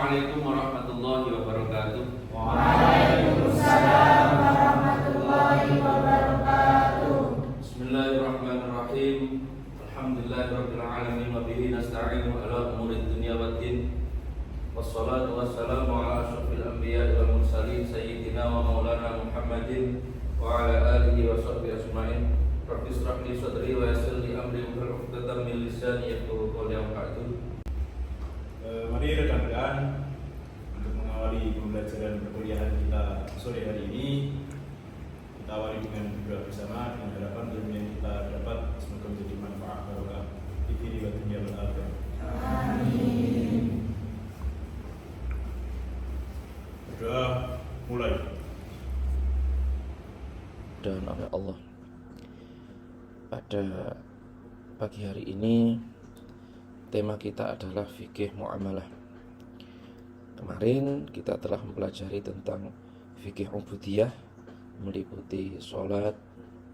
Assalamualaikum warahmatullahi wabarakatuh. Waalaikumsalam warahmatullahi wabarakatuh. Bismillahirrahmanirrahim. Alhamdulillahirabbil alamin wa bihi nasta'inu ala umurid dunya waddin. Wassalatu wassalamu ala asyrafil anbiya'i wal mursalin sayyidina wa maulana Muhammadin wa ala alihi wa sahbihi ajma'in. Rabbi shrah li sadri wa yassir li amri wahlul 'uqdatam min lisani yafqahu qawli. Mari rekan-rekan, untuk mengawali pembelajaran perkuliahan kita sore hari ini, kita awali dengan doa bersama dengan harapan ilmu yang kita dapat semoga menjadi manfaat barokah di diri dan dunia akhirat. Amin. Berdoa mulai. Dan oleh Allah, pada pagi hari ini tema kita adalah fikih muamalah. Kemarin kita telah mempelajari tentang fikih ubudiyah, meliputi sholat,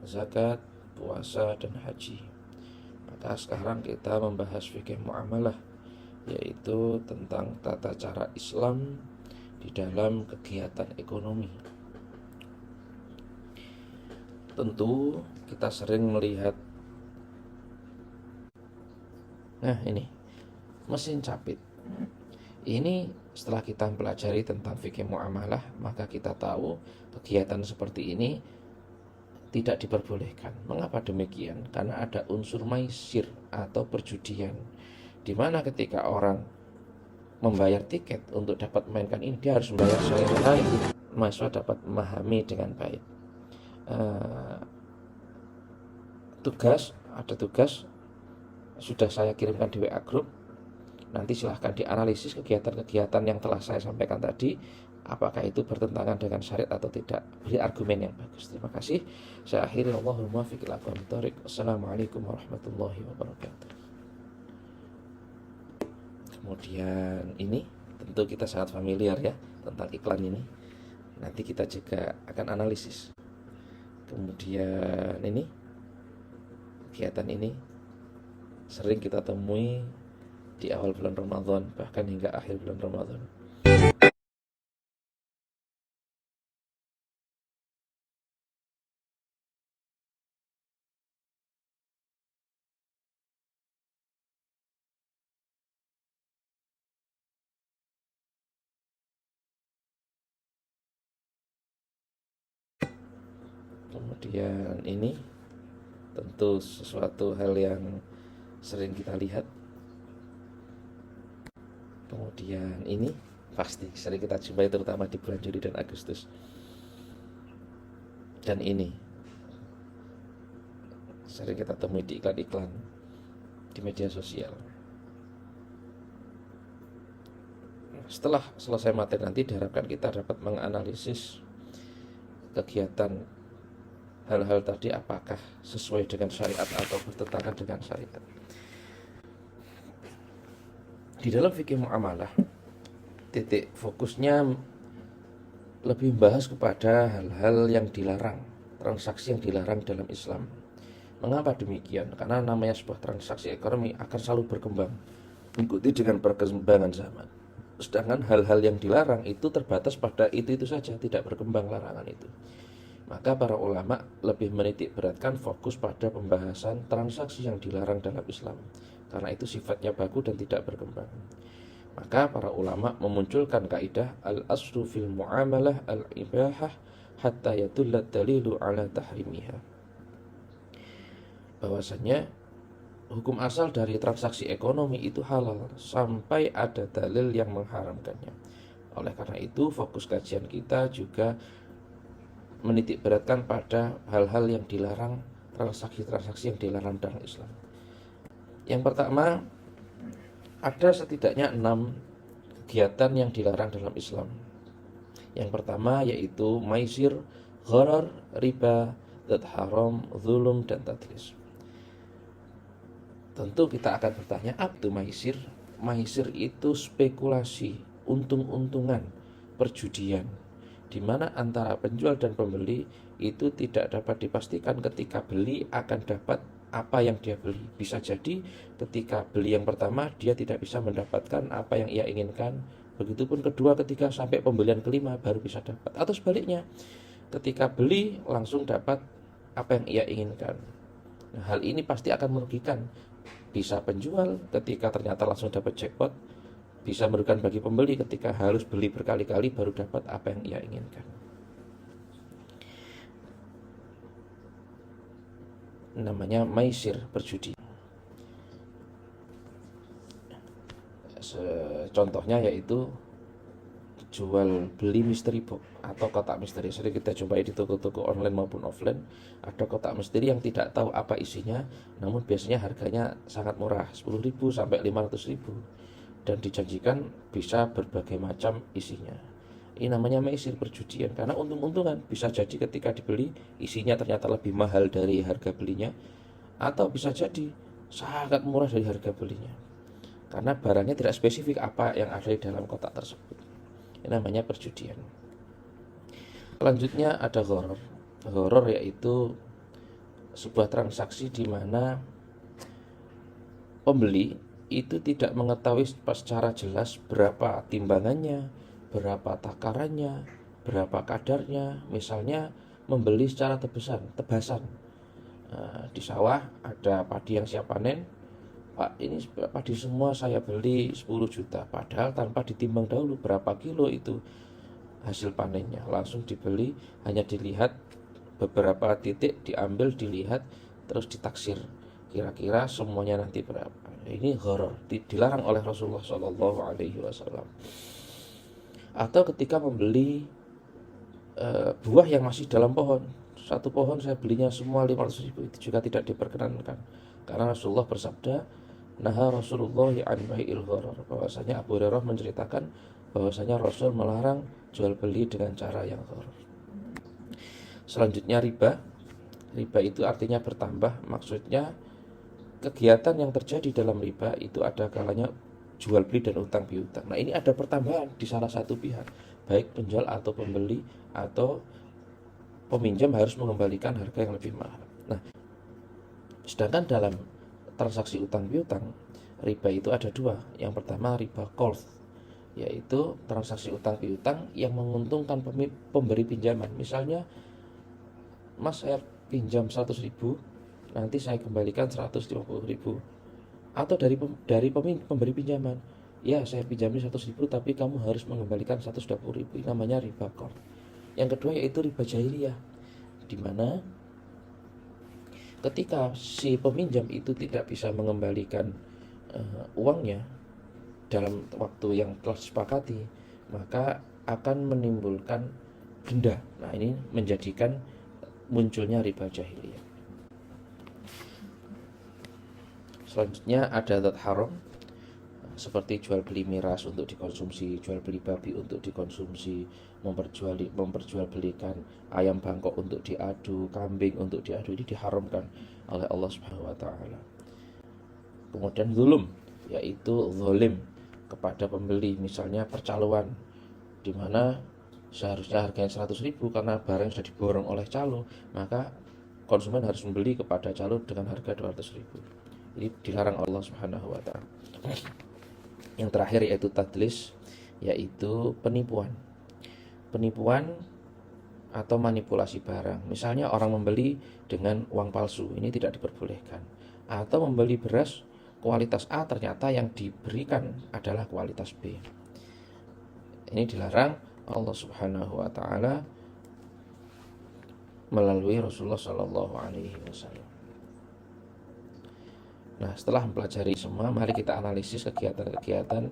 zakat, puasa, dan haji. Maka sekarang kita membahas fikih muamalah, yaitu tentang tata cara Islam di dalam kegiatan ekonomi. Tentu kita sering melihat, nah ini mesin capit. Ini setelah kita mempelajari tentang fikih muamalah, maka kita tahu kegiatan seperti ini tidak diperbolehkan. Mengapa demikian? Karena ada unsur maisir atau perjudian, di mana ketika orang membayar tiket untuk dapat memainkan ini, dia harus membayar secara itu. Mahasiswa dapat memahami dengan baik. Ada tugas sudah saya kirimkan di WA Group. Nanti silahkan dianalisis kegiatan-kegiatan yang telah saya sampaikan tadi, apakah itu bertentangan dengan syariat atau tidak. Beri argumen yang bagus. Terima kasih. Saya akhiri, Allahumma fiqil aqwam thoriq. Assalamualaikum warahmatullahi wabarakatuh. Kemudian ini tentu kita sangat familiar ya tentang iklan ini. Nanti kita juga akan analisis. Kemudian ini kegiatan ini sering kita temui di awal bulan Ramadan, bahkan hingga akhir bulan Ramadan. Kemudian ini tentu sesuatu hal yang sering kita lihat. Kemudian ini pasti sering kita jumpai terutama di bulan Juli dan Agustus. Dan ini sering kita temui di iklan-iklan di media sosial. Setelah selesai materi nanti diharapkan kita dapat menganalisis kegiatan hal-hal tadi apakah sesuai dengan syariat atau bertentangan dengan syariat. Di dalam fikih muamalah, titik fokusnya lebih membahas kepada hal-hal yang dilarang, transaksi yang dilarang dalam Islam. Mengapa demikian? Karena namanya sebuah transaksi ekonomi akan selalu berkembang, mengikuti dengan perkembangan zaman. Sedangkan hal-hal yang dilarang itu terbatas pada itu saja, tidak berkembang larangan itu. Maka para ulama lebih menitik beratkan fokus pada pembahasan transaksi yang dilarang dalam Islam, karena itu sifatnya baku dan tidak berkembang. Maka para ulama memunculkan kaidah al-aslu fil muamalah al-ibahah hatta yadullat dalilu ala tahrimiha. Bahwasanya hukum asal dari transaksi ekonomi itu halal sampai ada dalil yang mengharamkannya. Oleh karena itu fokus kajian kita juga menitik beratkan pada hal-hal yang dilarang, transaksi-transaksi yang dilarang dalam Islam. Yang pertama, ada setidaknya 6 kegiatan yang dilarang dalam Islam. Yang pertama yaitu maisir, gharar, riba, zat haram, zulum, dan tadlis. Tentu kita akan bertanya, apa itu maisir? Maisir itu spekulasi, untung-untungan, perjudian, di mana antara penjual dan pembeli itu tidak dapat dipastikan ketika beli akan dapat apa yang dia beli. Bisa jadi ketika beli yang pertama dia tidak bisa mendapatkan apa yang ia inginkan, Begitupun kedua, ketiga, sampai pembelian kelima baru bisa dapat. Atau sebaliknya, ketika beli langsung dapat apa yang ia inginkan. Nah, hal ini pasti akan merugikan. Bisa penjual ketika ternyata langsung dapat jackpot, bisa merugikan bagi pembeli ketika harus beli berkali-kali baru dapat apa yang ia inginkan. Namanya maisir, berjudi. Contohnya yaitu jual beli misteri box atau kotak misteri. Sering kita jumpai di toko-toko online maupun offline. Ada kotak misteri yang tidak tahu apa isinya, namun biasanya harganya sangat murah, 10.000 sampai 500.000, dan dijanjikan bisa berbagai macam isinya. Ini namanya maisir, perjudian, karena untung-untungan. Bisa jadi ketika dibeli isinya ternyata lebih mahal dari harga belinya, atau bisa jadi sangat murah dari harga belinya, karena barangnya tidak spesifik apa yang ada di dalam kotak tersebut. Ini namanya perjudian. Selanjutnya ada gharar. Gharar yaitu sebuah transaksi di mana pembeli itu tidak mengetahui secara jelas berapa timbangannya, berapa takarannya, berapa kadarnya. Misalnya membeli secara tebasan. Di sawah ada padi yang siap panen, Pak, ini padi semua saya beli 10 juta, padahal tanpa ditimbang dahulu berapa kilo itu hasil panennya. Langsung dibeli, hanya dilihat beberapa titik, diambil, dilihat, terus ditaksir kira-kira semuanya nanti berapa. Ini gharar, dilarang oleh Rasulullah SAW. Atau ketika membeli buah yang masih dalam pohon, satu pohon saya belinya semua 500.000, itu juga tidak diperkenankan, karena Rasulullah bersabda, naha Rasulullah an bai'il gharar, bahwasanya Abu Hurairah menceritakan bahwasanya Rasul melarang jual beli dengan cara yang gharar. Selanjutnya riba. Riba itu artinya bertambah, maksudnya kegiatan yang terjadi dalam riba itu ada kalanya jual beli dan utang piutang. Nah, ini ada pertambahan di salah satu pihak, baik penjual atau pembeli atau peminjam harus mengembalikan harga yang lebih mahal. Nah, sedangkan dalam transaksi utang piutang, riba itu ada dua. Yang pertama riba qardh, yaitu transaksi utang piutang yang menguntungkan pemberi pinjaman. Misalnya, Mas, saya pinjam 100.000, nanti saya kembalikan 150.000. Atau dari pemberi pinjaman, ya saya pinjami 100.000 tapi kamu harus mengembalikan 120.000. Ini namanya riba qardh. Yang kedua yaitu riba jahiliyah, di mana ketika si peminjam itu tidak bisa mengembalikan uangnya dalam waktu yang telah disepakati, maka akan menimbulkan denda. Nah, ini menjadikan munculnya riba jahiliyah. Selanjutnya ada zat haram, seperti jual beli miras untuk dikonsumsi, jual beli babi untuk dikonsumsi, memperjualbelikan ayam bangkok untuk diadu, kambing untuk diadu. Ini diharamkan oleh Allah Subhanahu wa taala. Kemudian zulum, yaitu zalim kepada pembeli, misalnya percaloan, di mana seharusnya harganya 100.000, karena barang sudah diborong oleh calo, maka konsumen harus membeli kepada calo dengan harga 200.000. Ini dilarang Allah Subhanahu wa taala. Yang terakhir yaitu tadlis, yaitu penipuan. Penipuan atau manipulasi barang. Misalnya orang membeli dengan uang palsu, ini tidak diperbolehkan. Atau membeli beras kualitas A, ternyata yang diberikan adalah kualitas B. Ini dilarang Allah Subhanahu wa taala melalui Rasulullah sallallahu alaihi wasallam. Nah, setelah mempelajari semua, mari kita analisis kegiatan-kegiatan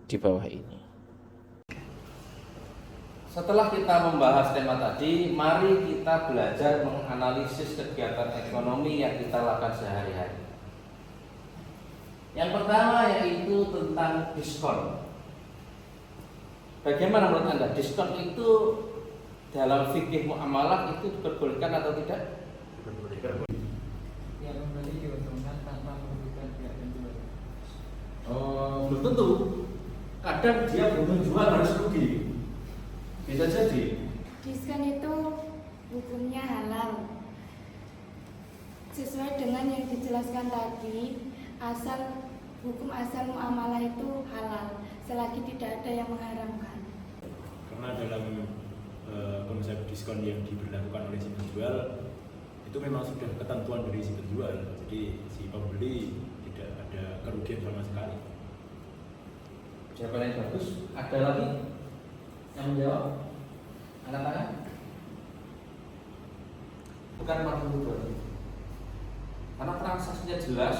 di bawah ini. Setelah kita membahas tema tadi, mari kita belajar menganalisis kegiatan ekonomi yang kita lakukan sehari-hari. Yang pertama yaitu tentang diskon. Bagaimana menurut Anda, diskon itu dalam fikih muamalah itu diperbolehkan atau tidak? Diperbolehkan. Yang membeli diuntungkan tanpa merugikan pihak penjual. Belum tentu. Kadang dia belum menjual harus rugi. Bisa jadi. Diskon itu hukumnya halal sesuai dengan yang dijelaskan tadi, asal hukum asal muamalah itu halal selagi tidak ada yang mengharamkan. Karena dalam konsep diskon yang diberlakukan oleh si penjual itu memang sudah ketentuan dari si penjual, jadi si pembeli tidak ada kerugian sama sekali. Jawaban yang bagus. Ada lagi yang menjawab? Angkat tangan. Bukan 42. Karena transaksinya jelas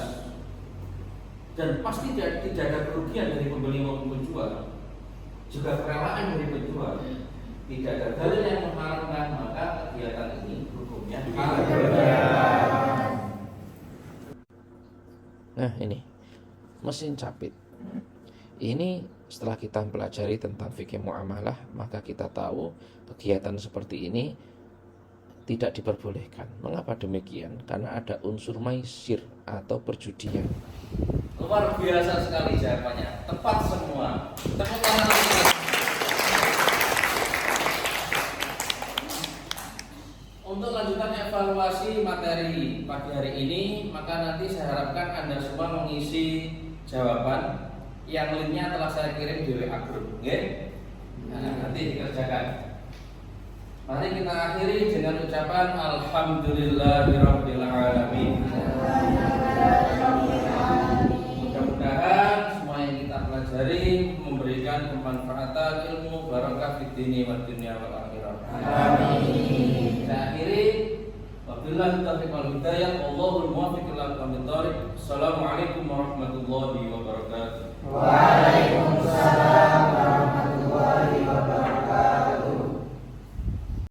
dan pasti tidak ada kerugian dari pembeli maupun penjual, juga kerelaan dari penjual. Tidak ada dalil yang mengharamkan, maka kegiatan ini hukumnya halal. Nah ini mesin capit. Ini setelah kita pelajari tentang fikih muamalah, maka kita tahu kegiatan seperti ini tidak diperbolehkan. Mengapa demikian? Karena ada unsur maisir atau perjudian. Luar biasa sekali jawabannya, tepat semua. Tepuk tangan. Untuk lanjutan evaluasi materi pagi hari ini, maka nanti saya harapkan Anda semua mengisi jawaban yang linknya telah saya kirim di WA group, okay? Nah, nanti dikerjakan. Mari kita akhiri dengan ucapan Alhamdulillahirabbil alamin. Mudah-mudahan semua yang kita pelajari memberikan kemanfaatan ilmu barakah fid dini wad dunya wal akhirah. Amin. Kita akhiri wabillahi taufiq wal hidayah, wallahul muwaffiq ila aqwamit thoriq. Assalamualaikum warahmatullahi wabarakatuh. Waalaikumsalam.